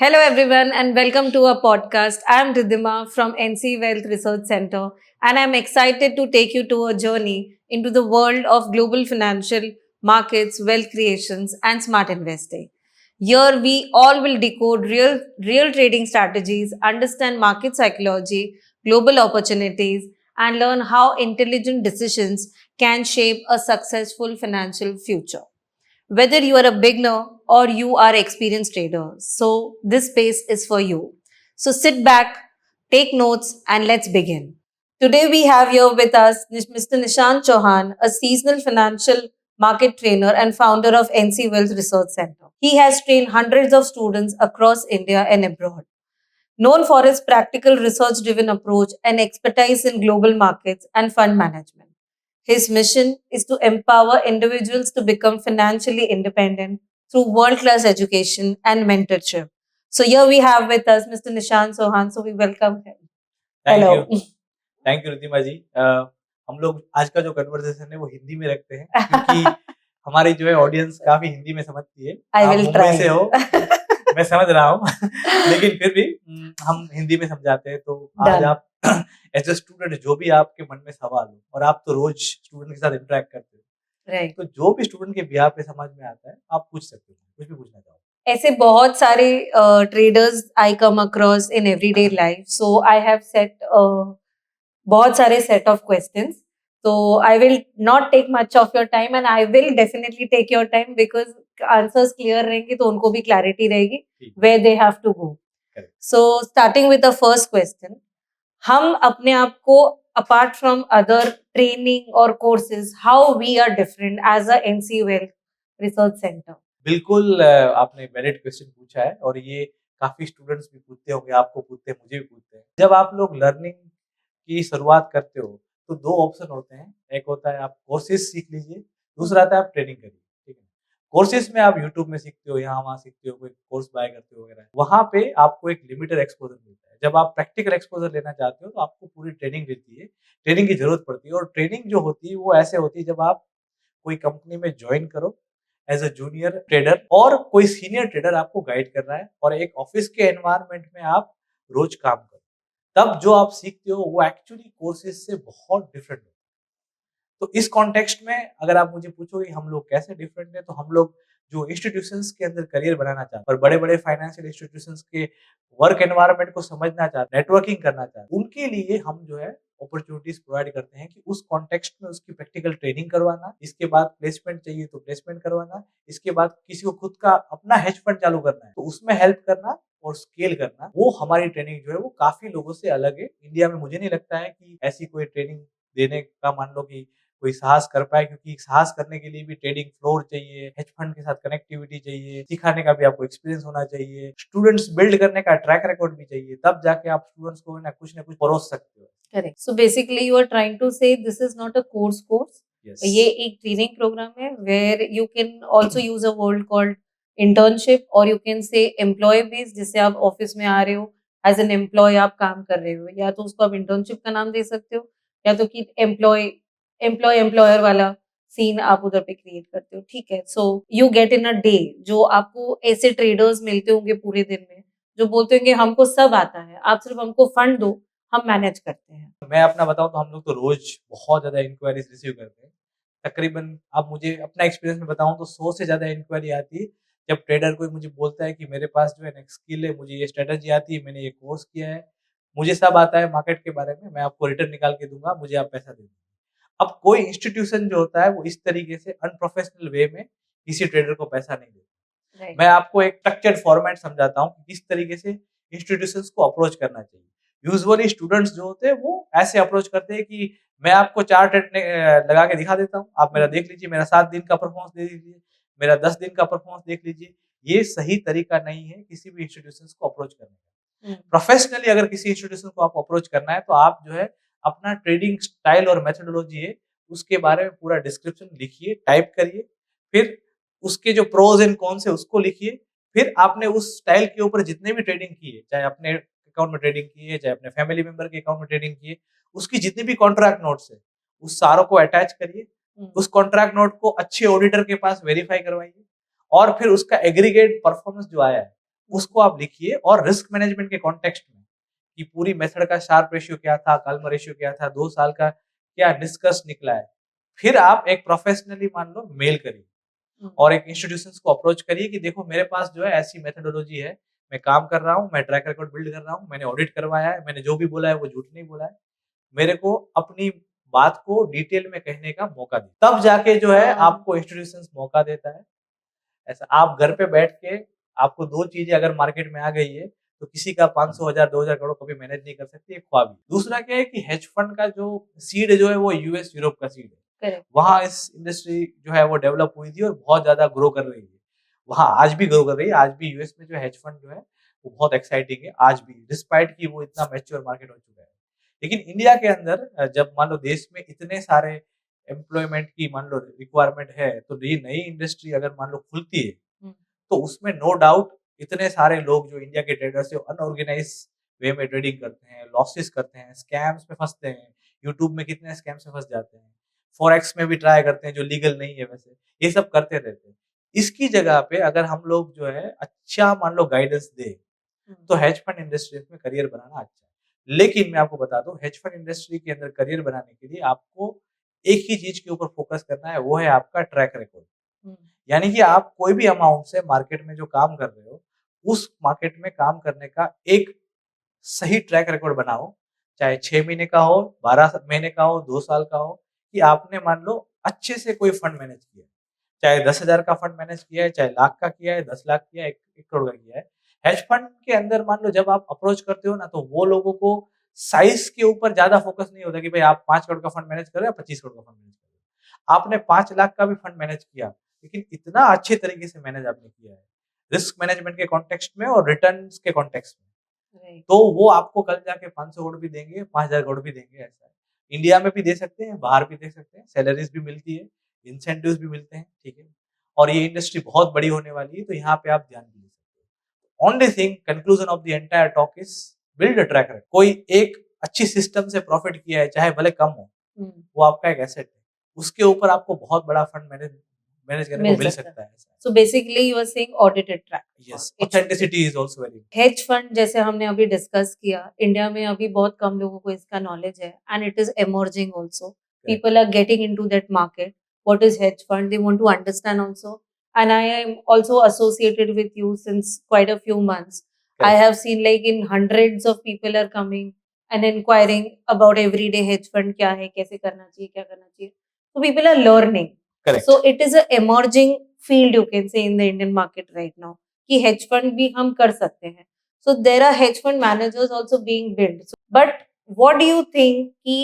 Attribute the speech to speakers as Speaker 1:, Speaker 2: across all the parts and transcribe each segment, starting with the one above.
Speaker 1: Hello, everyone, and welcome to our podcast. I'm Ridhima from NC Wealth Research Center, and I'm excited to take you to a journey into the world of global financial markets, wealth creations, and smart investing. Here, we all will decode real trading strategies, understand market psychology, global opportunities, and learn how intelligent decisions can shape a successful financial future whether you are a beginner or you are experienced trader. So this space is for you. So sit back, take notes, and let's begin. Today we have here with us Mr. Nishant Chauhan, a seasonal financial market trainer and founder of NC Wealth Research Center. He has trained hundreds of students across India and abroad. Known for his practical research driven approach and expertise in global markets and fund management. His mission is to empower individuals to become financially independent through world class education and mentorship. So, here we have with us Mr. Nishant Sohan. So, we welcome him.
Speaker 2: Thank
Speaker 1: Hello.
Speaker 2: You thank you Riddhima ji. हम लोग आज का जो conversation है वो हिंदी में रखते हैं क्योंकि हमारी जो है ऑडियंस काफी हिंदी में समझती है।
Speaker 1: I
Speaker 2: आप
Speaker 1: will
Speaker 2: मुंबई
Speaker 1: try.
Speaker 2: से हो मैं समझ रहा हूँ लेकिन फिर भी हम हिंदी में समझाते हैं। तो आज
Speaker 1: Done.
Speaker 2: आप एज ए स्टूडेंट जो भी आपके मन में सवाल हो और आप तो रोज स्टूडेंट के साथ इंटरेक्ट करते हो
Speaker 1: Right.
Speaker 2: तो जो भी स्टूडेंट के बिहार पे समझ में आता है आप पूछ सकते हो, कुछ भी पूछना चाहो।
Speaker 1: ऐसे बहुत सारे traders I come across in everyday life so I have set बहुत सारे सेट ऑफ क्वेश्चंस तो I will not take much of your time and I will definitely take your time because answers clear रहेंगे तो उनको भी clarity रहेगी where they have to go. So starting with the first question, हम अपने आप को अपार्ट फ्रॉम अदर ट्रेनिंग और courses how we are different as a NC wealth research centre?
Speaker 2: बिल्कुल आपने वैलिड क्वेश्चन पूछा है और ये काफी स्टूडेंट्स भी पूछते होंगे, आपको पूछते हैं, मुझे भी पूछते हैं। जब आप लोग लर्निंग की शुरुआत करते हो तो दो ऑप्शन होते हैं। एक होता है आप कोर्सेज सीख लीजिए, दूसरा आता है आप ट्रेनिंग करिए। ठीक है, कोर्सेज में आप यूट्यूब में सीखते हो, यहाँ वहाँ सीखते हो, कोई कोर्स बाय करते हो वगैरह। वहाँ पे आपको एक लिमिटेड एक्सपोजर मिलता है। जब आप प्रैक्टिकल एक्सपोजर लेना चाहते हो तो आपको पूरी ट्रेनिंग रहती है, ट्रेनिंग की जरूरत पड़ती है। और ट्रेनिंग जो होती है वो ऐसे होती है जब आप कोई कंपनी में ज्वाइन करो एज अ जूनियर ट्रेडर और कोई सीनियर ट्रेडर आपको गाइड कर रहा है और एक ऑफिस के एनवायरनमेंट में आप रोज काम करो, तब जो आप सीखते हो वो एक्चुअली कोर्सेज से बहुत डिफरेंट है। तो इस कॉन्टेक्स्ट में अगर आप मुझे पूछोगे हम लोग कैसे डिफरेंट है, तो हम लोग जो इंस्टीट्यूशंस के अंदर करियर बनाना चाहते हैं और बड़े-बड़े फाइनेंशियल इंस्टीट्यूशंस के वर्क एनवायरनमेंट को समझना चाहते हैं, नेटवर्किंग करना चाहते हैं, उनके लिए हम जो है अपॉर्चुनिटीज प्रोवाइड करते हैं कि उस कॉन्टेक्स्ट में उसकी प्रैक्टिकल ट्रेनिंग करवाना, इसके बाद प्लेसमेंट चाहिए तो प्लेसमेंट करवाना, इसके बाद किसी को खुद का अपना हेज फंड चालू करना है तो उसमें हेल्प करना और स्केल करना। वो हमारी ट्रेनिंग जो है वो काफी लोगों से अलग है। इंडिया में मुझे नहीं लगता है कि ऐसी कोई ट्रेनिंग देने का मान लो कि कोई साहस कर पाए, क्योंकि साहस करने के लिए भी ट्रेडिंग फ्लोर चाहिए, हेज फंड के साथ कनेक्टिविटी चाहिए, सिखाने का भी आपको एक्सपीरियंस होना चाहिए, स्टूडेंट्स बिल्ड करने का ट्रैक रिकॉर्ड भी चाहिए, तब जाके आप स्टूडेंट्स को ना कुछ परोस सकते हो।
Speaker 1: Correct. So basically, you are trying to say this is not a course.
Speaker 2: Yes.
Speaker 1: ये एक ट्रेनिंग प्रोग्राम है where you can also use a word called internship or you can say employee based, जिससे आप office में आ रहे हो as an employ आप काम कर रहे हो, या तो उसको आप इंटर्नशिप का नाम दे सकते हो या तो कि एम्प्लॉयर वाला सीन आप उधर पे क्रिएट करते हो। ठीक है, so you get in a day जो आपको ऐसे ट्रेडर्स मिलते होंगे पूरे दिन में जो बोलते होंगे हमको सब आता है, आप सिर्फ हमको फंड दो, हम मैनेज करते हैं।
Speaker 2: मैं अपना बताऊं तो हम लोग तो रोज बहुत ज्यादा इंक्वायरीज रिसीव करते हैं। तकरीबन आप मुझे अपना एक्सपीरियंस में बताऊं तो 100 से ज्यादा इंक्वायरी आती है जब ट्रेडर कोई मुझे बोलता है कि मेरे पास जो है नेक्स्ट स्किल है, मुझे ये स्ट्रेटजी आती है, मैंने ये कोर्स किया है, मुझे सब आता है मार्केट के बारे में, मैं आपको रिटर्न निकाल के दूंगा, मुझे आप पैसा दे दीजिए। अब कोई इंस्टीट्यूशन जो होता है वो इस तरीके से अनप्रोफेशनल वे में किसी ट्रेडर को पैसा नहीं देता।
Speaker 1: Right.
Speaker 2: मैं आपको एक स्ट्रक्चर्ड फॉर्मेट समझाता हूँ कि किस तरीके से इंस्टीट्यूशंस को अप्रोच करना चाहिए। यूजुअली स्टूडेंट्स जो होते हैं वो ऐसे अप्रोच करते हैं कि मैं आपको चार्ट लगा के दिखा देता हूँ, आप मेरा देख लीजिए, मेरा 7 दिन का परफॉर्मेंस दे दीजिए, मेरा 10 दिन का परफॉर्मेंस देख लीजिए। ये सही तरीका नहीं है किसी भी इंस्टीट्यूशंस को अप्रोच करने का। प्रोफेशनली अगर किसी इंस्टीट्यूशन को आप अप्रोच करना है तो आप जो है अपना ट्रेडिंग स्टाइल और मेथोडोलॉजी है उसके बारे में पूरा डिस्क्रिप्शन लिखिए, टाइप करिए, फिर उसके जो प्रोज एंड कॉन्स है उसको लिखिए, फिर आपने उस स्टाइल के ऊपर जितने भी ट्रेडिंग की है, चाहे अपने अकाउंट में ट्रेडिंग की है, चाहे अपने फैमिली मेंबर के अकाउंट में ट्रेडिंग की है, उसकी जितनी भी कॉन्ट्रैक्ट नोट्स है उस सारों को अटैच करिए, उस कॉन्ट्रैक्ट नोट को अच्छे ऑडिटर के पास वेरीफाई करवाइए और फिर उसका एग्रीगेट परफॉर्मेंस जो आया है उसको आप लिखिए और रिस्क मैनेजमेंट के कॉन्टेक्स्ट में कि पूरी मेथड का शार्प रेशियो क्या था, काल्म रेशियो क्या था, 2 साल का क्या डिस्कस निकला है। फिर आप एक प्रोफेशनली मान लो मेल करिए और एक इंस्टीट्यूशंस को अप्रोच करिए कि देखो मेरे पास जो है ऐसी मेथोडोलॉजी है, मैं काम कर रहा हूँ, मैं ट्रैक रिकॉर्ड बिल्ड कर रहा हूँ, मैंने ऑडिट करवाया है, मैंने जो भी बोला है वो झूठ नहीं बोला है। मेरे को अपनी बात को डिटेल में कहने का मौका दें। तब जाके जो है आपको इंस्टीट्यूशंस मौका देता है। ऐसा आप घर पे बैठ के आपको 2 चीज़ें अगर मार्केट में आ गई है, तो किसी का 500 हज़ार 2,000 करोड़ कभी मैनेज नहीं कर सकती, ये ख्वाब है। दूसरा क्या है कि हेज फंड का जो सीड जो है वो यूएस, यूरोप का सीड है।
Speaker 1: करेक्ट।
Speaker 2: वहाँ इस इंडस्ट्री जो है वो डेवलप हुई थी और बहुत ज़्यादा ग्रो कर रही है। वहाँ आज भी ग्रो कर रही है, आज भी यूएस में जो हेज फंड जो है वो बहुत एक्साइटिंग है आज भी, डिस्पाइट कि वो इतना मैच्योर मार्केट हो चुका है। लेकिन इंडिया के अंदर जब मान लो देश में इतने सारे एम्प्लॉयमेंट की मान लो रिक्वायरमेंट है, तो ये नई इंडस्ट्री अगर मान लो खुलती है, तो उसमें नो डाउट इतने सारे लोग जो इंडिया के ट्रेडर्स है अनऑर्गेनाइज वे में ट्रेडिंग करते हैं, लॉसेस करते हैं, स्कैम्स में फँसते हैं। यूट्यूब में कितने स्कैम्स में फँस जाते हैं। फॉरेक्स में भी ट्राई करते हैं जो लीगल नहीं है वैसे, ये सब करते रहते हैं। इसकी जगह पे अगर हम लोग जो है अच्छा मान लो गाइडेंस दें, तो हेज फंड इंडस्ट्री में करियर बनाना अच्छा है। लेकिन मैं आपको बता दूं हेज फंड इंडस्ट्री के अंदर करियर बनाने के लिए आपको एक ही चीज के ऊपर फोकस करना है, वो है आपका ट्रैक रिकॉर्ड। यानी कि आप कोई भी अमाउंट से मार्केट में जो काम कर रहे हो, उस मार्केट में काम करने का एक सही ट्रैक रिकॉर्ड बनाओ, चाहे 6 महीने का हो, 12 महीने का हो, 2 साल का हो, कि आपने मान लो अच्छे से कोई फंड मैनेज किया है। चाहे 10,000 का फंड मैनेज किया है, चाहे लाख का किया है, 10 लाख किया है, 1 करोड़ का किया है। हेज फंड के अंदर मान लो जब आप अप्रोच करते हो ना, तो वो लोगों को साइज़ के ऊपर ज़्यादा फोकस नहीं होता कि भाई आप 5 करोड़ का फंड मैनेज कर रहे हो या 25 करोड़ का फंड मैनेज कर रहे हो। आपने 5 लाख का भी फंड मैनेज किया, लेकिन इतना अच्छे तरीके से मैनेज आपने किया है, रिस्क मैनेजमेंट के कॉन्टेक्स्ट में और रिटर्न्स के कॉन्टेक्स्ट में।
Speaker 1: राइट।
Speaker 2: तो वो आपको कल जाके 500 करोड़ भी देंगे, 5,000 करोड़ भी देंगे ऐसा है। इंडिया में भी दे सकते हैं, बाहर भी दे सकते हैं, सैलरीज़ भी मिलती है, इंसेंटिव्स भी मिलते हैं, ठीक है? और ये इंडस्ट्री बहुत बड़ी होने वाली है, तो यहाँ पे आप ध्यान भी दे सकते हो। Only thing conclusion of the entire talk is build a track record. कोई एक अच्छी सिस्टम से प्रॉफिट किया है, चाहे भले कम हो, वो आपका एक एसेट है। उसके ऊपर आपको बहुत बड़ा फंड मैनेज मैनेज करने को
Speaker 1: मिल
Speaker 2: मिल
Speaker 1: सकता है।
Speaker 2: सकता है ऐसा।
Speaker 1: So basically you are saying audited track
Speaker 2: yes,
Speaker 1: record. It should be.
Speaker 2: Authenticity is also very
Speaker 1: hedge fund जैसे हमने अभी डिस्कस किया, इंडिया में अभी बहुत कम लोगों को इसका नॉलेज है and it is emerging also. People are getting into that market. What is hedge fund? They want to understand also. And I am also associated with you since quite a few months. I
Speaker 2: Correct.
Speaker 1: have seen like in hundreds of people are coming and inquiring about everyday hedge fund क्या है, कैसे करना चाहिए, क्या करना चाहिए. So people are learning.
Speaker 2: Correct.
Speaker 1: So it is a emerging field you can say in the Indian market right now. कि hedge fund भी हम कर सकते हैं. So there are hedge fund managers also being built. So, but what do you think कि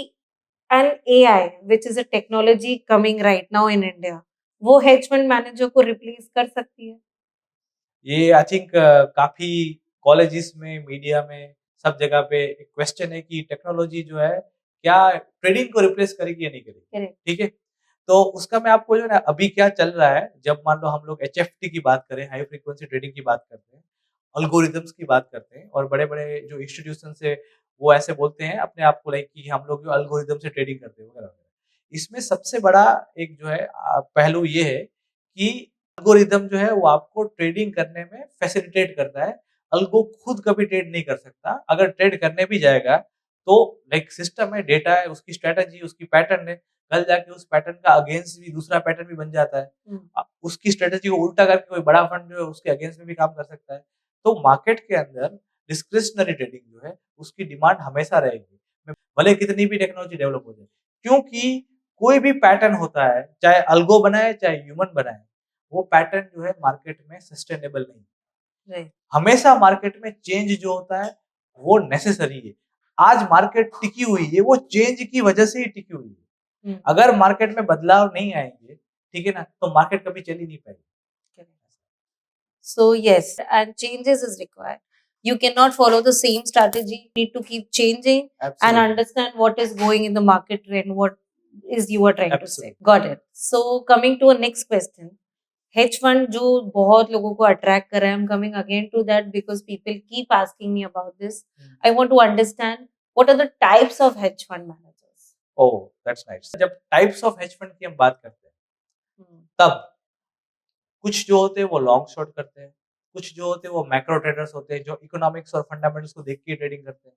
Speaker 1: an AI which is a technology coming right now in India, वो hedge fund manager को replace कर सकती है?
Speaker 2: ये आई थिंक काफ़ी colleges में, media में, सब जगह पे एक क्वेश्चन है कि टेक्नोलॉजी जो है, क्या ट्रेडिंग को रिप्लेस करेगी या नहीं करेगी?
Speaker 1: Correct.
Speaker 2: ठीक है? तो उसका मैं आपको जो है ना अभी क्या चल रहा है, जब मान लो हम लोग एचएफटी की बात करें, हाई फ्रीक्वेंसी ट्रेडिंग की बात करते हैं, एल्गोरिदम्स की बात करते हैं और बड़े-बड़े जो इंस्टीट्यूशंस है, वो ऐसे बोलते हैं अपने आप को लाइक कि हम लोग जो एल्गोरिदम से ट्रेडिंग करते हैं वगैरह-वगैरह। इसमें सबसे बड़ा एक जो है पहलू ये है कि एल्गोरिदम जो है वो आपको ट्रेडिंग करने में फैसिलिटेट करता है। अल्गो खुद कभी ट्रेड नहीं कर सकता। अगर ट्रेड करने भी जाएगा तो लाइक सिस्टम है, डेटा है, उसकी स्ट्रैटेजी, उसकी पैटर्न है। कल जाके उस पैटर्न का अगेंस्ट भी दूसरा पैटर्न भी बन जाता है। उसकी स्ट्रैटेजी को उल्टा करके कोई बड़ा फंड जो है उसके अगेंस्ट में भी काम कर सकता है। तो मार्केट के अंदर डिस्क्रिशनरी ट्रेडिंग जो है उसकी डिमांड हमेशा रहेगी। भले कितनी भी टेक्नोलॉजी डेवलप हो जाए। क्योंकि कोई भी पैटर्न होता है, चाहे अल्गो बनाए, चाहे ह्यूमन बनाए, वो पैटर्न जो है मार्केट में सस्टेनेबल नहीं है।
Speaker 1: Right.
Speaker 2: हमेशा मार्केट में चेंज जो होता है वो नेसेसरी है। आज मार्केट टिकी हुई है, वो चेंज की वजह से ही टिकी हुई है। अगर मार्केट में बदलाव नहीं आएंगे, ठीक है ना, तो मार्केट कभी चल ही नहीं पाएगी।
Speaker 1: Correct. So yes, and changes is required. You cannot follow the same strategy. You need to keep changing and
Speaker 2: Absolutely.
Speaker 1: understand what is going in the market trend, what is you are trying to say.
Speaker 2: Absolutely.
Speaker 1: Got it. So coming to a next question, hedge fund जो बहुत लोगों को attract कर रहा है, I'm coming again to that because people keep asking me about this. I want to understand what are the types of hedge fund managers.
Speaker 2: Oh, that's nice. जब types of hedge fund की हम बात करते हैं, तब कुछ जो होते हैं वो लॉन्ग शॉट करते हैं, कुछ जो होते हैं वो मैक्रो ट्रेडर्स होते हैं जो इकोनॉमिक्स और फंडामेंटल्स को देख के ट्रेडिंग करते हैं।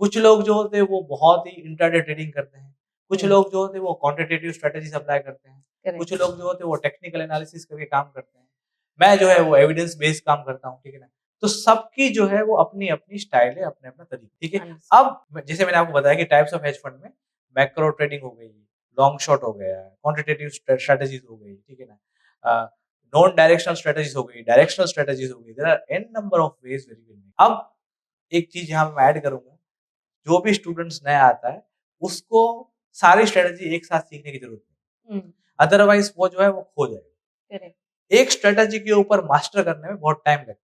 Speaker 2: कुछ लोग जो होते हैं वो बहुत ही इंट्राडे ट्रेडिंग करते हैं। कुछ
Speaker 1: हम्म,
Speaker 2: लोग जो होते हैं वो क्वांटिटेटिव स्ट्रेटजीज अप्लाई करते हैं।
Speaker 1: करेक्ट।
Speaker 2: कुछ लोग जो होते हैं वो टेक्निकल एनालिसिस करके काम करते हैं। मैं जो है वो एविडेंस बेस्ड काम करता हूँ, ठीक है ना? तो सबकी जो है वो अपनी-अपनी स्टाइल है, अपना-अपना तरीका, ठीक है?
Speaker 1: अंडरस्टूड।
Speaker 2: जैसे मैंने आपको बताया कि टाइप्स ऑफ हेज फंड में मैक्रो ट्रेडिंग हो गई, लॉन्ग शॉर्ट हो गया, क्वांटिटेटिव स्ट्रेटजीज हो गई, ठीक है ना? नॉन डायरेक्शनल स्ट्रेटजीज हो गई, डायरेक्शनल स्ट्रेटजीज हो गई। There are an number of ways very very. अब एक चीज़ यहाँ पे मैं ऐड करूँगा, जो भी स्टूडेंट्स नया आता है, उसको सारी स्ट्रेटजी एक साथ सीखने की ज़रूरत नहीं।
Speaker 1: हम्म,
Speaker 2: अदरवाइज़ वो जो है वो खो जाएगा।
Speaker 1: करेक्ट।
Speaker 2: एक स्ट्रेटजी के ऊपर मास्टर करने में बहुत टाइम लगता है।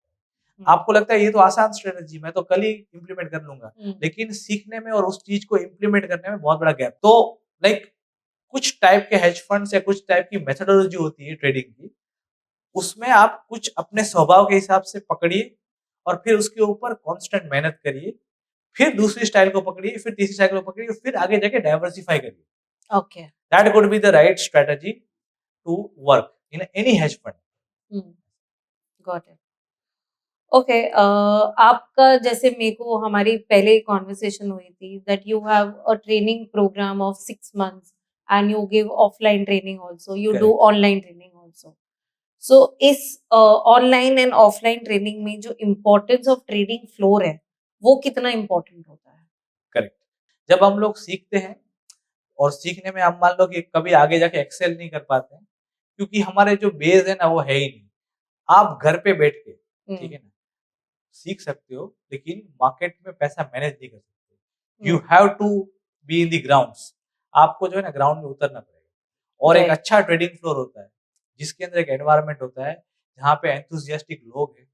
Speaker 1: हम्म,
Speaker 2: आपको लगता है ये तो आसान स्ट्रेटजी मैं तो कल ही इम्प्लीमेंट कर लूँगा।
Speaker 1: हम्म,
Speaker 2: लेकिन सीखने में और उस चीज़ को इम्प्लीमेंट करने में बहुत बड़ा गैप। तो लाइक कुछ टाइप के हेज फंड्स या कुछ टाइप की मेथोडोलॉजी होती है ट्रेडिंग की, उसमें आप कुछ अपने स्वभाव के हिसाब से पकड़िए और फिर उसके ऊपर कांस्टेंट मेहनत करिए। फिर दूसरी स्टाइल को पकड़िए, फिर तीसरी स्टाइल को पकड़िए, फिर आगे जाके डाइवर्सिफाई करिए।
Speaker 1: Okay.
Speaker 2: That could be the right strategy to work in any hedge fund.
Speaker 1: Hmm, got it. Okay, आपका जैसे मेरे को हमारी पहले कॉन्वर्सेशन हुई थी that you have a training program of 6 months and you give offline training also, you do
Speaker 2: correct,
Speaker 1: online training also. So इस online and offline training में जो इम्पोर्टेंस ऑफ ट्रेडिंग फ्लोर है वो कितना इम्पोर्टेंट होता है?
Speaker 2: करेक्ट। जब हम लोग सीखते हैं और सीखने में हम मान लो कि कभी आगे जाके एक्सेल नहीं कर पाते हैं, क्योंकि हमारे जो बेस है ना वो है ही नहीं। आप घर पे बैठ के, ठीक
Speaker 1: हम्म,
Speaker 2: है ना, सीख सकते हो लेकिन मार्केट में पैसा मैनेज नहीं कर सकते। You
Speaker 1: hmm,
Speaker 2: have to be in the grounds. आपको जो है ना ग्राउंड में उतरना पड़ेगा और एक
Speaker 1: राइट।
Speaker 2: अच्छा ट्रेडिंग फ्लोर होता है जिसके अंदर एक एनवायरनमेंट होता है जहाँ पे एंथुसियास्टिक लोग हैं,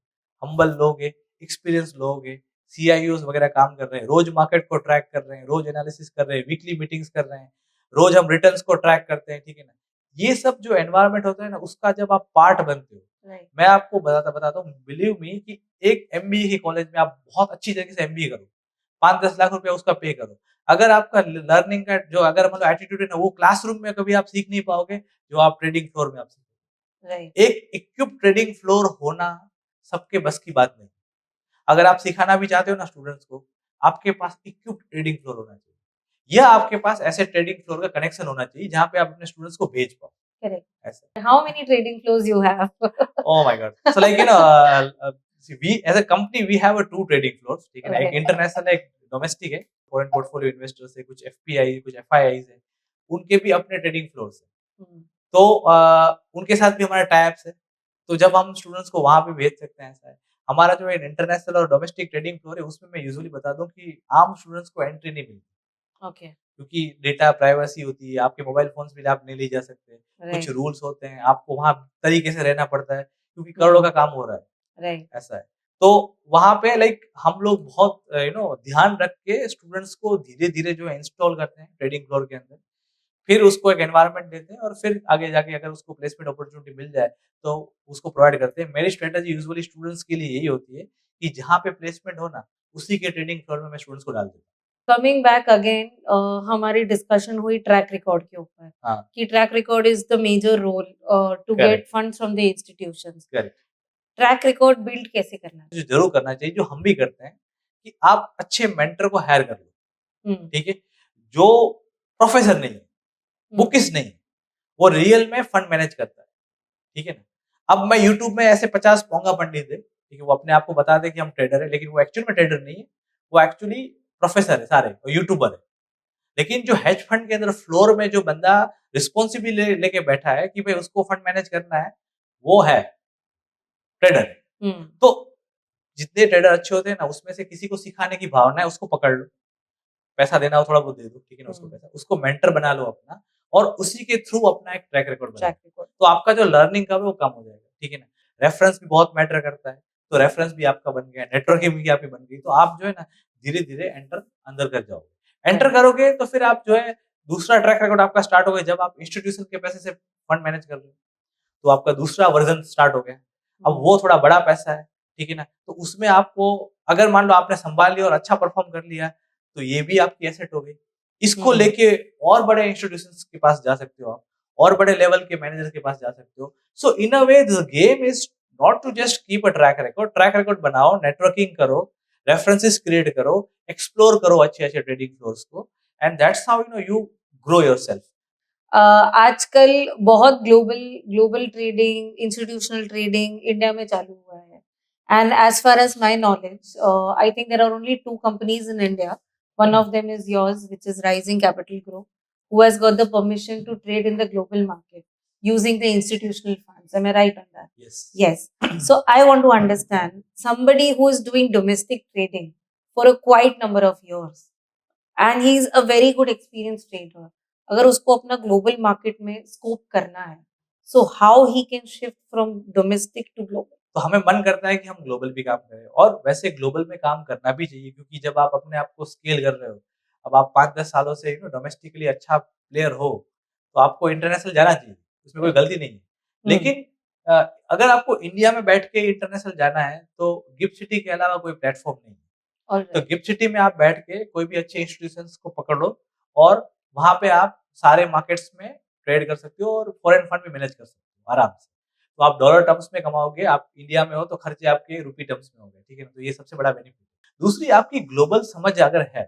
Speaker 2: हम्बल लोग हैं, एक्सपीरियंस लोग हैं, सीआईओज वगैरह काम कर रहे हैं, रोज मार्केट को ट्रैक कर रहे हैं, रोज एनालिसिस कर रहे हैं, वीकली मीटिंग्स कर रहे हैं, रोज हम रिटर्न्स को ट्रैक करते हैं, ठीक है ना? ये सब जो एनवायरनमेंट होता है ना उसका जब आप पार्ट बनते हो,
Speaker 1: राइट।
Speaker 2: मैं आपको बताता बताता हूँ, बिलीव मी कि एक एमबीए के कॉलेज में आप बहुत अच्छी तरीके से एमबीए करो, 5-10 लाख रुपया उसका पे करो। अगर आपका लर्निंग का जो अगर मतलब एटीट्यूड है ना वो क्लासरूम में कभी आप सीख नहीं पाओगे, जो आप ट्रेडिंग फ्लोर में आप सीखोगे।
Speaker 1: राइट।
Speaker 2: एक इक्विप्ड ट्रेडिंग फ्लोर होना सबके बस की बात नहीं। अगर आप सिखाना भी चाहते हो ना स्टूडेंट्स को, आपके पास इक्विप्ड ट्रेडिंग फ्लोर होना चाहिए। या आपके पास ऐसे ट्रेडिंग फ्लोर का कनेक्शन होना चाहिए जहाँ पे आप अपने स्टूडेंट्स को भेज पाओ,
Speaker 1: करेक्ट।
Speaker 2: ऐसा।
Speaker 1: How many trading floors you have?
Speaker 2: Oh my God! So like see we as a company we have a 2 trading floors, ठीक है ना? एक
Speaker 1: ओके।
Speaker 2: इंटरनेशनल है, एक डोमेस्टिक है। फॉरेन पोर्टफोलियो इन्वेस्टर्स है, कुछ एफपीआई, कुछ एफआईआईज़ है। उनके भी अपने ट्रेडिंग फ्लोर्स हैं। तो उनके साथ भी हमारा टाई अप्स है। तो जब हम स्टूडेंट्स को वहाँ पे भेज सकते हैं, ऐसा है। हमारा जो है इंटरनेशनल और डोमेस्टिक ट्रेडिंग फ्लोर है, उसमें मैं यूजुअली बता दूँ कि आम स्टूडेंट्स को एंट्री नहीं मिलती।
Speaker 1: ओके।
Speaker 2: क्योंकि डेटा प्राइवेसी होती है, आपके मोबाइल फ़ोन्स भी आप नहीं ले जा सकते। कुछ
Speaker 1: राइट।
Speaker 2: रूल्स होते हैं, आपको वहाँ तरीके से रहना पड़ता है, क्योंकि करोड़ों का
Speaker 1: हम्म,
Speaker 2: काम हो रहा है,
Speaker 1: राइट।
Speaker 2: ऐसा है। तो वहाँ पे लाइक हम लोग बहुत ध्यान रख के स्टूडेंट्स को धीरे-धीरे जो है इंस्टॉल करते हैं ट्रेडिंग फ्लोर के अंदर। फिर उसको एक एनवायरनमेंट देते हैं और फिर आगे जाके अगर उसको प्लेसमेंट अपॉर्च्युनिटी मिल जाए, तो उसको प्रोवाइड करते हैं। मेरी स्ट्रैटेजी यूजुअली स्टूडेंट्स के लिए यही होती है कि जहाँ पे प्लेसमेंट हो ना, उसी के ट्रेडिंग फ्लोर में मैं स्टूडेंट्स को डाल देता हूँ।
Speaker 1: कमिंग बैक अगेन, हमारी डिस्कशन हुई ट्रैक रिकॉर्ड के ऊपर
Speaker 2: हाँ,
Speaker 1: कि track record is the major role to get
Speaker 2: correct,
Speaker 1: funds from the institutions.
Speaker 2: Correct.
Speaker 1: Track record build कैसे करना
Speaker 2: जो ज़रूर करना चाहिए, जो हम भी करते हैं, कि आप अच्छे मेंटर को हायर कर लो,
Speaker 1: है? हम्म,
Speaker 2: ठीक है? जो प्रोफ़ेसर नहीं है,
Speaker 1: हम्म,
Speaker 2: बुकिश नहीं है, वो रियल में फंड मैनेज करता है, ठीक है ना? अब मैं यूट्यूब में ऐसे 50 पोंगा पंडित है, ठीक है? वो अपने आप को बता दे कि हम ट्रेडर हैं, लेकिन वो एक्चुअल में ट्रेडर नहीं है, वो एक्चुअली प्रोफ़ेसर है सारे और यूट्यूबर है। लेकिन जो हेज फंड के अंदर फ्लोर में जो बंदा रिस्पॉन्सिबिलिटी लेके बैठा है कि भाई उसको फंड मैनेज करना है, वो है ट्रेडर।
Speaker 1: हम्म,
Speaker 2: तो जितने ट्रेडर अच्छे होते हैं ना, उसमें से किसी को सिखाने की भावना है, उसको पकड़ लो। पैसा देना हो थोड़ा बहुत दे दो, ठीक है ना उसको
Speaker 1: हम्म,
Speaker 2: पैसा। उसको मेंटर बना लो अपना और उसी के थ्रू अपना एक ट्रैक रिकॉर्ड बना लो।
Speaker 1: Track record.
Speaker 2: तो आपका जो लर्निंग कर्व है वो कम हो जाएगा, ठीक है ना? रेफरेंस भी बहुत मैटर करता है, तो रेफरेंस भी आपका बन गया,
Speaker 1: करेक्ट।
Speaker 2: नेटवर्किंग भी आपकी बन गई, तो आप जो है ना धीरे-धीरे अंदर कर जाओगे। Enter
Speaker 1: correct.
Speaker 2: करोगे तो फिर आप जो है दूसरा ट्रैक रिकॉर्ड आपका स्टार्ट हो गया जब आप इंस्टीट्यूशन के पैसे से फंड मैनेज कर रहे हो। तो आपका दूसरा वर्ज़न स्टार्ट हो गया। अब
Speaker 1: हम्म,
Speaker 2: वो थोड़ा बड़ा पैसा है, ठीक है ना? तो उसमें आपको अगर मान लो आपने सँभाल लिया और अच्छा परफ़ॉर्म कर लिया, तो ये भी आपकी एसेट हो गई। इसको
Speaker 1: हम्म,
Speaker 2: लेके और बड़े इंस्टीट्यूशंस के पास जा सकते हो आप, और बड़े लेवल के मैनेजर के पास जा सकते हो। So in a way the game is not to just keep a track record बनाओ, नेटवर्किंग करो, रेफरेंसेस क्रिएट करो, एक्सप्लोर करो अच्छे अच्छे ट्रेडिंग फ्लोर्स को, and that's how you grow yourself.
Speaker 1: आजकल बहुत global global trading, institutional trading India में चालू हुआ है. And as far as my knowledge, I think there are only 2 companies in India. One of them is yours, which is Rising Capital Group, who has got the permission to trade in the global market using the institutional funds. Am I right on that?
Speaker 2: Yes.
Speaker 1: Yes. So I want to understand somebody who is doing domestic trading for a quite number of years, and he is a very good experienced trader. अगर उसको अपना global market में scope करना है, so how he can shift from domestic to global?
Speaker 2: तो हमें मन करता है कि हम ग्लोबल भी काम करें, और वैसे ग्लोबल में काम करना भी चाहिए, क्योंकि जब आप अपने आप को स्केल कर रहे हो, अब आप 5-10 सालों से डोमेस्टिकली अच्छा प्लेयर हो, तो आपको इंटरनेशनल जाना चाहिए, उसमें कोई गलती नहीं है। लेकिन अगर आपको इंडिया में बैठ के इंटरनेशनल जाना है, तो गिफ्ट सिटी के अलावा कोई प्लेटफॉर्म नहीं है। तो गिफ्ट सिटी में आप बैठ के कोई भी अच्छे इंस्टीट्यूशंस को पकड़ो, और वहां पे आप सारे मार्केट्स में ट्रेड कर सकते हो, और फॉरेन फंड भी मैनेज कर सकते हो आराम से। तो आप डॉलर टर्म्स में कमाओगे, आप इंडिया में हो तो खर्चे आपके रुपी टर्म्स में होंगे, ठीक है ना? तो ये सबसे बड़ा बेनिफिट है। दूसरी, आपकी ग्लोबल समझ अगर है,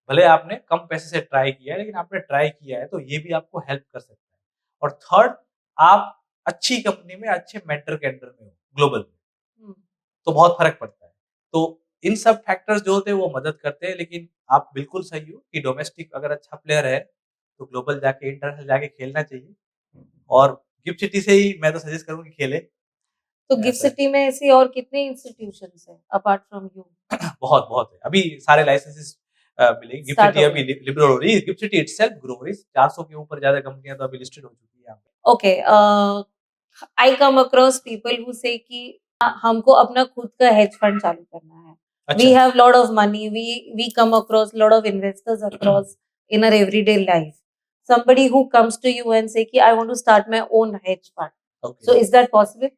Speaker 2: भले आपने कम पैसे से ट्राई किया है, लेकिन आपने ट्राई किया है, तो ये भी आपको हेल्प कर सकता है। और थर्ड, आप अच्छी कंपनी में अच्छे मेंटर के अंडर में हो ग्लोबल में, तो बहुत फर्क पड़ता है। तो इन सब फैक्टर्स जो होते हैं वो मदद करते हैं, लेकिन आप बिल्कुल सही हो कि डोमेस्टिक अगर अच्छा प्लेयर है, तो ग्लोबल जाके इंटरनेशनल जाके खेलना चाहिए, और गिफ्ट सिटी से ही मैं तो सजेस्ट करूंगा कि खेले।
Speaker 1: तो गिफ्ट
Speaker 2: ऐसा है।
Speaker 1: सिटी में ऐसी और कितने इंस्टीट्यूशंस हैं अपार्ट फ्रॉम यू?
Speaker 2: बहुत बहुत है, अभी सारे लाइसेंसेस मिलेंगे। गिफ्ट
Speaker 1: Start
Speaker 2: सिटी
Speaker 1: हो
Speaker 2: अभी लिबरल हो रही है, गिफ्ट सिटी इटसेल्फ ग्रो हो रही है, 400 के ऊपर ज्यादा कंपनियां तो अभी लिस्टेड हो चुकी है यहाँ पे।
Speaker 1: Okay, I come across people who से कि हमको अपना खुद का हेज फंड चालू करना है. We
Speaker 2: अच्छा,
Speaker 1: have lot of money. We come across lot of investors across in our everyday life. Somebody who comes to you and say कि I want to start my own hedge fund.
Speaker 2: Okay.
Speaker 1: So is that possible?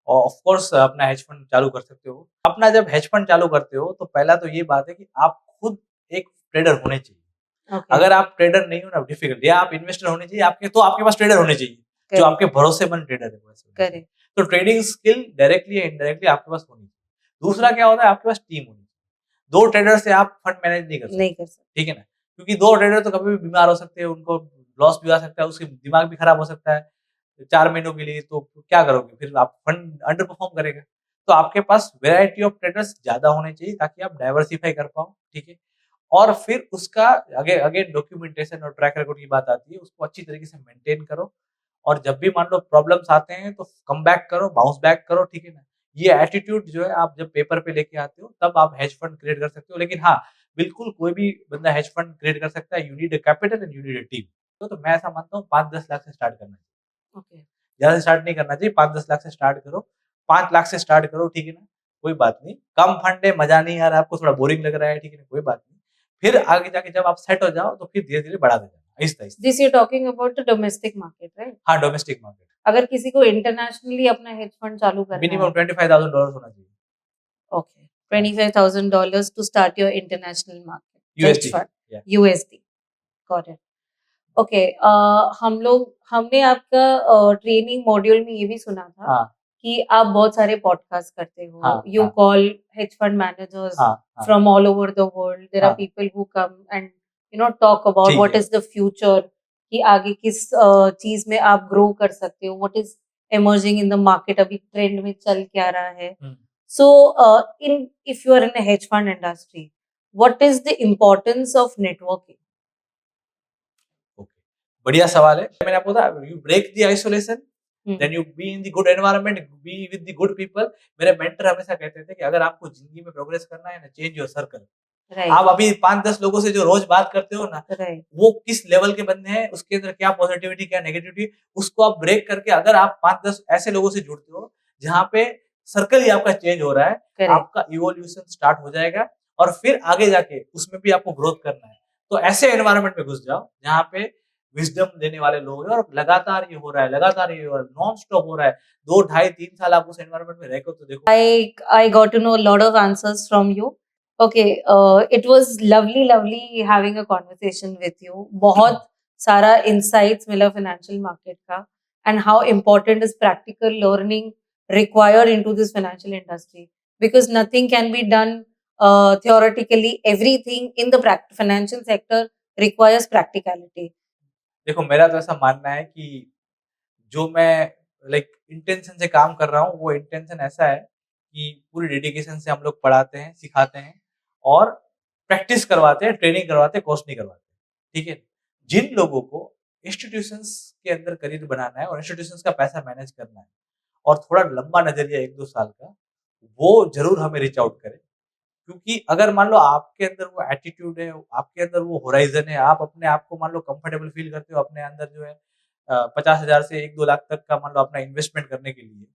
Speaker 2: और of course अपना hedge fund चालू कर सकते हो। अपना जब hedge fund चालू करते हो, तो पहला तो ये बात है कि आप खुद एक ट्रेडर होने चाहिए।
Speaker 1: Okay.
Speaker 2: अगर आप ट्रेडर नहीं हो ना, डिफिकल्ट, या आप इन्वेस्टर होने चाहिए, आपके पास ट्रेडर होने चाहिए, जो
Speaker 1: Correct.
Speaker 2: आपके भरोसेमंद ट्रेडर है वैसे।
Speaker 1: Correct.
Speaker 2: तो ट्रेडिंग स्किल डायरेक्टली या इनडायरेक्टली आपके पास होनी चाहिए। दूसरा क्या होता है, आपके पास टीम होनी चाहिए। 2 ट्रेडर से आप फंड मैनेज नहीं कर सकते, ठीक है ना? क्योंकि 2 ट्रेडर तो कभी भी बीमार हो सकते हैं, उनको लॉस भी आ सकता है, उसके दिमाग भी खराब हो सकता है 4 महीनों के लिए, तो क्या करोगे फिर? आप फंड अंडर परफॉर्म करेगा। तो आपके पास वैरायटी ऑफ ट्रेडर्स ज्यादा होने चाहिए, ताकि आप डाइवर्सिफाई कर पाओ, ठीक है? और फिर उसका अगेन डॉक्यूमेंटेशन और ट्रैक रिकॉर्ड की बात आती है, उसको अच्छी तरीके से मेंटेन करो, और जब भी मान लो प्रॉब्लम्स आते हैं, तो कम बैक करो, बाउंस बैक करो, ठीक है ना? ये एटीट्यूड जो है, आप जब पेपर पे लेके आते हो, तब आप हेज फंड क्रिएट कर सकते हो। लेकिन हाँ, बिल्कुल कोई भी बंदा हेज फंड क्रिएट कर सकता है। You need a capital and you need a team. तो मैं ऐसा मानता हूँ 5-10 लाख से स्टार्ट करना चाहिए।
Speaker 1: Okay.
Speaker 2: ज्यादा से स्टार्ट नहीं करना चाहिए, 5-10 लाख से स्टार्ट करो, 5 लाख से स्टार्ट करो, ठीक है ना? कोई बात नहीं, कम फंड है, मजा नहीं आ रहा, आपको थोड़ा बोरिंग लग रहा है, ठीक है ना? कोई बात नहीं। फिर आगे जाके जब आप सेट हो जाओ, तो फिर धीरे-धीरे बढ़ा देना, आहिस्ता-आहिस्ता।
Speaker 1: This you're talking about the domestic market, right?
Speaker 2: हाँ, डोमेस्टिक मार्केट।
Speaker 1: अगर किसी को इंटरनेशनली अपना हेज फंड चालू करना
Speaker 2: मिनिमम
Speaker 1: है,
Speaker 2: $25,000 होना चाहिए।
Speaker 1: okay, $25,000 to start your international market hedge
Speaker 2: USD,
Speaker 1: fund,
Speaker 2: yeah.
Speaker 1: USD. Got it. Okay, हमने आपका ट्रेनिंग मॉड्यूल में ये भी सुना था
Speaker 2: हाँ,
Speaker 1: कि आप बहुत सारे पॉडकास्ट करते हो.
Speaker 2: हाँ,
Speaker 1: यू
Speaker 2: हाँ,
Speaker 1: कॉल हेज फंड मैनेजर्स
Speaker 2: हाँ, हाँ,
Speaker 1: from all over the world. There are
Speaker 2: हाँ,
Speaker 1: people who come and talk about
Speaker 2: ठीक
Speaker 1: व्हाट
Speaker 2: है।
Speaker 1: इज द फ्यूचर, कि आगे किस चीज में आप ग्रो कर सकते हो, what is emerging in the market, अभी ट्रेंड में चल क्या रहा है. So in if you are in hedge fund industry, what is the importance of networking?
Speaker 2: Okay, बढ़िया सवाल है। मैंने आपको बताया, you break the isolation, then you be in the good environment, be with the good people. मेरे mentor हमेशा कहते थे कि अगर आपको जिंदगी में प्रोग्रेस करना है ना, चेंज योर सर्कल।
Speaker 1: राइट,
Speaker 2: आप अभी 5-10 लोगों से जो रोज बात करते हो ना,
Speaker 1: राइट,
Speaker 2: वो किस लेवल के बंदे हैं, उसके अंदर क्या पॉजिटिविटी, क्या नेगेटिविटी, उसको आप ब्रेक करके अगर आप 5-10 ऐसे लोगों से जुड़ते हो, जहाँ पे सर्कल ही आपका चेंज हो रहा है,
Speaker 1: करेक्ट.
Speaker 2: आपका इवोल्यूशन स्टार्ट हो जाएगा, और फिर आगे जाके उसमें भी आपको ग्रोथ करना है। तो ऐसे एनवायरनमेंट में घुस जाओ, जहाँ पे विजडम देने वाले लोग हैं, और लगातार ये हो रहा है, लगातार ये हो रहा है, नॉन स्टॉप हो रहा है। 2, ढाई, 3 साल आप उस एनवायरनमेंट में रह के तो देखो।
Speaker 1: I got to know a lot of answers from you. Okay, it was lovely having a conversation with you. बहुत सारा insights मिला financial market का, and how important is practical learning required into this financial industry, because nothing can be done theoretically. Everything in the financial sector requires practicality.
Speaker 2: देखो मेरा तो ऐसा मानना है कि जो मैं लाइक इंटेंशन से काम कर रहा हूँ, वो इंटेंशन ऐसा है कि पूरी डेडिकेशन से हम लोग पढ़ाते हैं, सिखाते हैं और प्रैक्टिस करवाते हैं, ट्रेनिंग करवाते हैं, कोर्स नहीं करवाते। ठीक है? जिन लोगों को इंस्टीट्यूशंस के अंदर करियर बनाना है और इंस्टीट्यूशंस का पैसा मैनेज करना है और थोड़ा लंबा नज़रिया 1-2 साल का, वो ज़रूर हमें रीच आउट करें। क्योंकि अगर मान लो आपके अंदर वो एटीट्यूड है, आपके अंदर वो होराइज़न है, आप अपने आप को मान लो कंफर्टेबल फ़ील करते हो अपने अंदर जो है 50,000 से 1-2 लाख तक का मान लो अपना इन्वेस्टमेंट करने के लिए,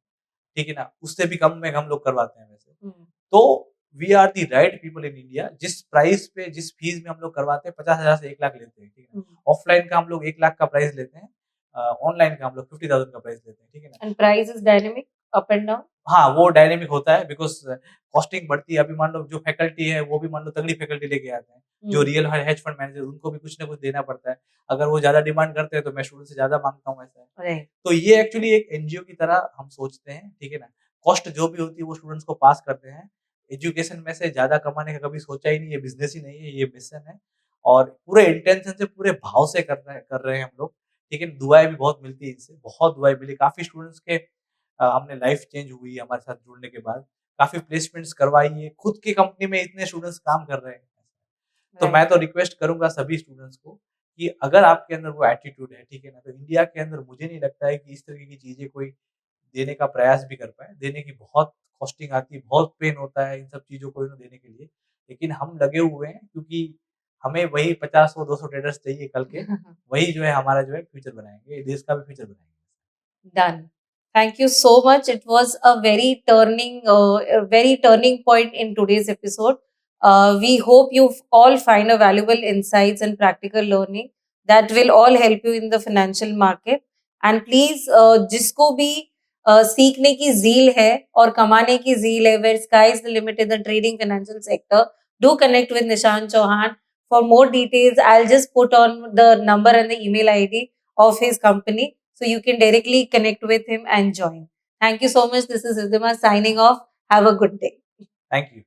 Speaker 2: ठीक है ना? उससे भी कम में हम लोग करवाते हैं वैसे।
Speaker 1: हम्म,
Speaker 2: तो we are the right people in India जिस प्राइस पे, जिस फीस में हम लोग करवाते हैं 50,000 से 1 लाख लेते हैं, ठीक है ना?
Speaker 1: हम्म.
Speaker 2: ऑफलाइन का हम लोग 1 लाख का प्राइस लेते हैं, ऑनलाइन का हम लोग 50,000 का प्राइस लेते हैं, ठीक है ना?
Speaker 1: And price is dynamic, up and down.
Speaker 2: हाँ, वो डायनामिक होता है बिकॉज़ कॉस्टिंग बढ़ती है। अभी मान लो जो फैकल्टी है, वो भी मान लो तगड़ी फैकल्टी लेके आते हैं। जो
Speaker 1: हम्म,
Speaker 2: रियल हेज फंड मैनेजर उनको भी कुछ ना कुछ देना पड़ता है। अगर वो ज़्यादा डिमांड करते हैं तो मैं स्टूडेंट से ज़्यादा माँगता हूँ, ऐसा है।
Speaker 1: right.
Speaker 2: तो ये एक्चुअली एक एनजीओ की तरह हम सोचते हैं, ठीक है ना? कॉस्ट जो भी होती है वो स्टूडेंट्स को पास करते हैं। एजुकेशन में से ज़्यादा कमाने का कभी सोचा ही नहीं, ये बिज़नेस ही नहीं है, ये मिशन है और पूरे इंटेंशन से, पूरे भाव से कर रहे हैं हम लोग, ठीक है? दुआएँ भी बहुत मिलती है इनसे, बहुत दुआएँ मिली। काफ़ी स्टूडेंट्स के हमने लाइफ चेंज हुई है हमारे साथ जुड़ने के बाद। काफ़ी प्लेसमेंट्स करवाई है, खुद की कंपनी में इतने स्टूडेंट्स काम कर रहे हैं। तो
Speaker 1: Right.
Speaker 2: मैं तो रिक्वेस्ट करूँगा सभी स्टूडेंट्स को कि अगर आपके अंदर वो एटीट्यूड है, ठीक है ना? तो इंडिया के अंदर मुझे नहीं लगता है कि इस तरीके की चीज़ें कोई देने का प्रयास भी कर पाए। देने की बहुत कॉस्टिंग आती है, बहुत पेन होता है इन सब चीज़ों को इन्हें देने के लिए। लेकिन हम लगे हुए हैं क्योंकि हमें वही 50 और 200 ट्रेडर्स चाहिए कल के, वही जो है हमारा जो है फ्यूचर बनाएँगे, देश का भी फ्यूचर बनाएँगे।
Speaker 1: Done. Thank you so much. It was a very turning point in today's episode. We hope you all find a valuable insights and practical learning that will all help you in the financial market. And please, जिसको भी सीखने की zeal है और कमाने की zeal है, where sky is the limit in the trading financial sector, do connect with Nishant Chauhan. For more details, I'll just put on the number and the email ID of his company, so you can directly connect with him and join. Thank you so much. This is Ridhima signing off. Have a good day.
Speaker 2: Thank you.